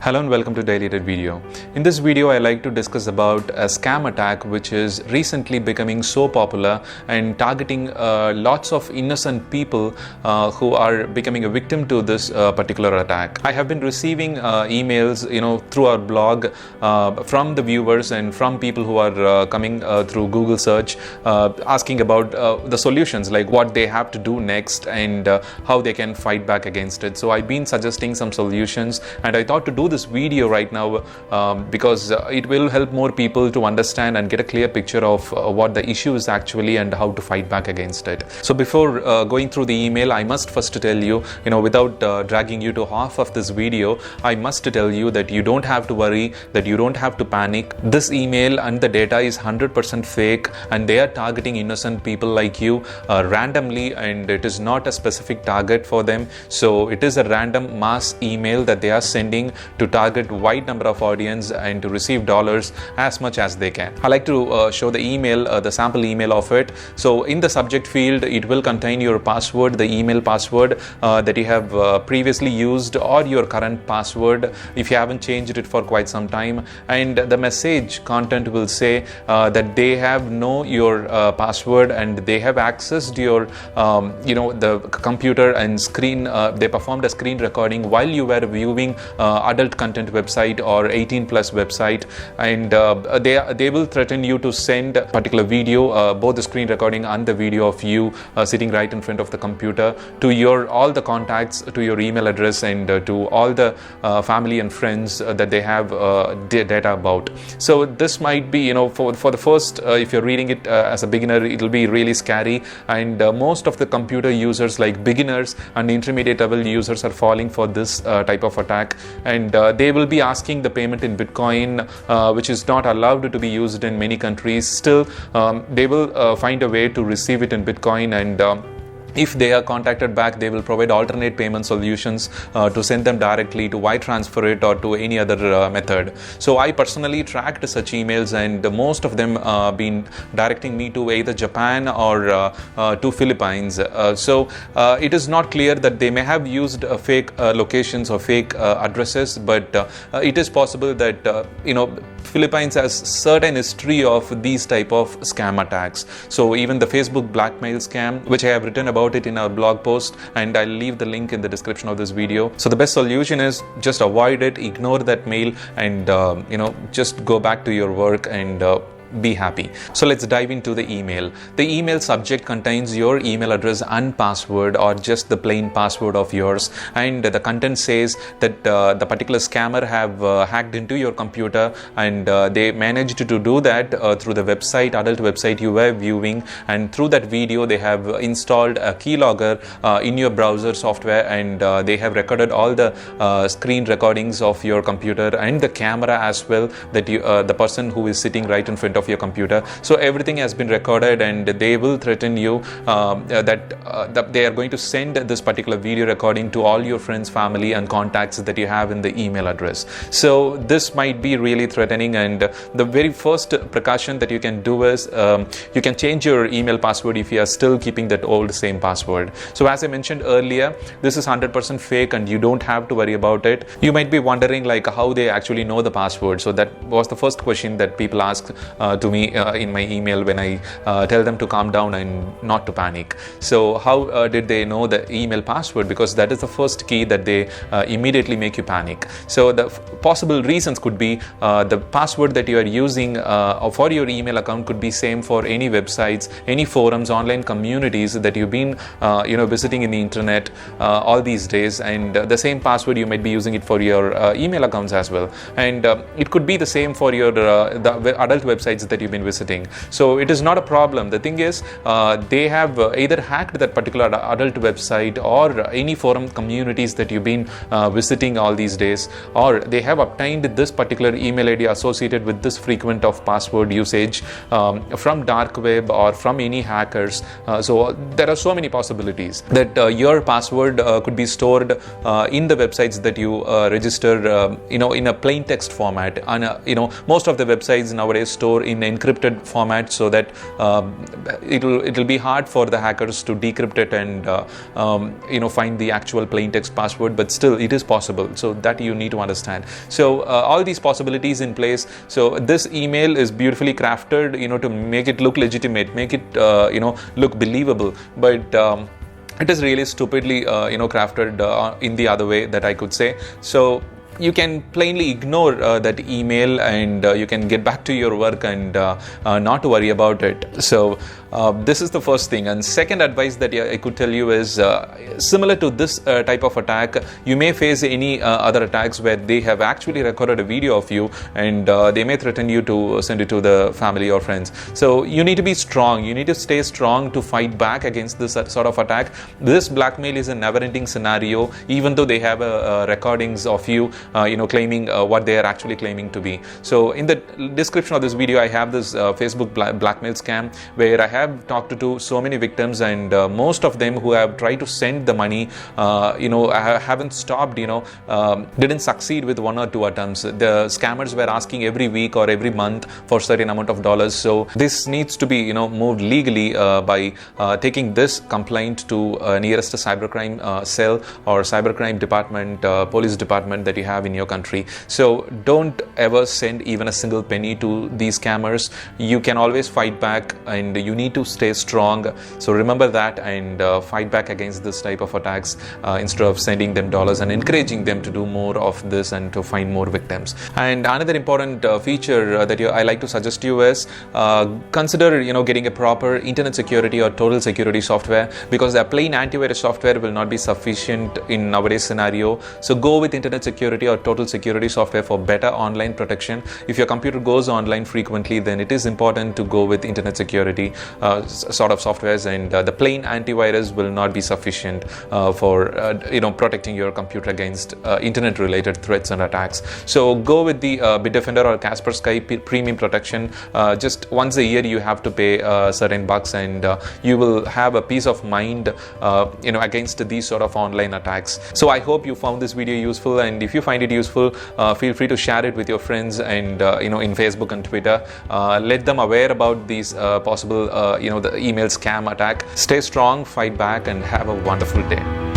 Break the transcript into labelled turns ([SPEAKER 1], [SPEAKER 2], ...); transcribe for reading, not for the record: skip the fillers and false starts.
[SPEAKER 1] Hello and welcome to Daily Edit video. In this video I like to discuss about a scam attack which is recently becoming so popular and targeting lots of innocent people who are becoming a victim to this particular attack. I have been receiving emails through our blog from the viewers and from people who are coming through Google search asking about the solutions, like what they have to do next and how they can fight back against it. So I've been suggesting some solutions and I thought to do this video right now because it will help more people to understand and get a clear picture of what the issue is actually and how to fight back against it. So before going through the email, I must first tell you, without dragging you to half of this video, I must tell you that you don't have to worry, that you don't have to panic. This email and the data is 100% fake and they are targeting innocent people like you randomly, and it is not a specific target for them. So it is a random mass email that they are sending to target wide number of audience and to receive dollars as much as they can. I like to show the email, the sample email of it. So in the subject field, it will contain your password, the email password that you have previously used, or your current password if you haven't changed it for quite some time. And the message content will say that they have know your password and they have accessed your the computer and screen. They performed a screen recording while you were viewing adult content website or 18 plus website, and they will threaten you to send a particular video, both the screen recording and the video of you sitting right in front of the computer, to all the contacts, to your email address, and to all the family and friends that they have data about. So this might be, for the first, if you're reading it as a beginner, it will be really scary, and most of the computer users, like beginners and intermediate level users, are falling for this type of attack, and they will be asking the payment in Bitcoin, which is not allowed to be used in many countries. Still, they will find a way to receive it in Bitcoin, and if they are contacted back, they will provide alternate payment solutions to send them directly to wire transfer it or to any other method. So I personally tracked such emails, and most of them been directing me to either Japan or to Philippines. So it is not clear that they may have used fake locations or fake addresses, but it is possible that Philippines has certain history of these type of scam attacks. So even the Facebook blackmail scam, which I have written about it in our blog post, and I'll leave the link in the description of this video. So the best solution is just avoid it, ignore that mail, and just go back to your work and be happy. So let's dive into the email. The email subject contains your email address and password, or just the plain password of yours, and the content says that the particular scammer have hacked into your computer, and they managed to do that through the website, adult website you were viewing, and through that video they have installed a keylogger in your browser software, and they have recorded all the screen recordings of your computer and the camera as well, that you the person who is sitting right in front of your computer. So everything has been recorded, and they will threaten you that they are going to send this particular video recording to all your friends, family, and contacts that you have in the email address. So this might be really threatening, and the very first precaution that you can do is you can change your email password if you are still keeping that old same password. So as I mentioned earlier, this is 100% fake and you don't have to worry about it. You might be wondering like how they actually know the password. So that was the first question that people ask to me in my email when I tell them to calm down and not to panic. So how did they know the email password? Because that is the first key that they immediately make you panic. So the possible reasons could be the password that you are using for your email account could be same for any websites, any forums, online communities that you've been visiting in the internet all these days, and the same password you might be using it for your email accounts as well, and it could be the same for your the adult websites that you've been visiting. So it is not a problem. The thing is they have either hacked that particular adult website or any forum communities that you've been visiting all these days, or they have obtained this particular email ID associated with this frequent of password usage from dark web or from any hackers. So there are so many possibilities that your password could be stored in the websites that you register in a plain text format, and most of the websites nowadays store in encrypted format, so that it'll be hard for the hackers to decrypt it and find the actual plain text password, but still it is possible. So that you need to understand. So all these possibilities in place. So this email is beautifully crafted, to make it look legitimate, make it look believable, but it is really stupidly crafted in the other way that I could say. So you can plainly ignore that email, and you can get back to your work and not worry about it. So this is the first thing. And second advice that I could tell you is similar to this type of attack, you may face any other attacks where they have actually recorded a video of you, and they may threaten you to send it to the family or friends. So you need to be strong. You need to stay strong to fight back against this sort of attack. This blackmail is a never-ending scenario, even though they have recordings of you claiming what they are actually claiming to be. So in the description of this video, I have this Facebook blackmail scam where I have talked to so many victims, and most of them who have tried to send the money, haven't stopped, didn't succeed with one or two attempts. The scammers were asking every week or every month for certain amount of dollars. So this needs to be, moved legally by taking this complaint to nearest cybercrime cell or cybercrime department, police department that you have in your country. So don't ever send even a single penny to these scammers. You can always fight back, and you need to stay strong. So remember that, and fight back against this type of attacks instead of sending them dollars and encouraging them to do more of this and to find more victims. And another important feature that I like to suggest you is consider getting a proper internet security or total security software, because a plain antivirus software will not be sufficient in nowadays scenario. So go with internet security or total security software for better online protection. If your computer goes online frequently, then it is important to go with internet security sort of softwares, and the plain antivirus will not be sufficient for protecting your computer against internet related threats and attacks. So go with the Bitdefender or Kaspersky premium protection. Just once a year you have to pay certain bucks, and you will have a peace of mind against these sort of online attacks. So I hope you found this video useful, and if you find it useful, feel free to share it with your friends, and in Facebook and Twitter. Let them aware about these possible the email scam attack. Stay strong, fight back, and have a wonderful day.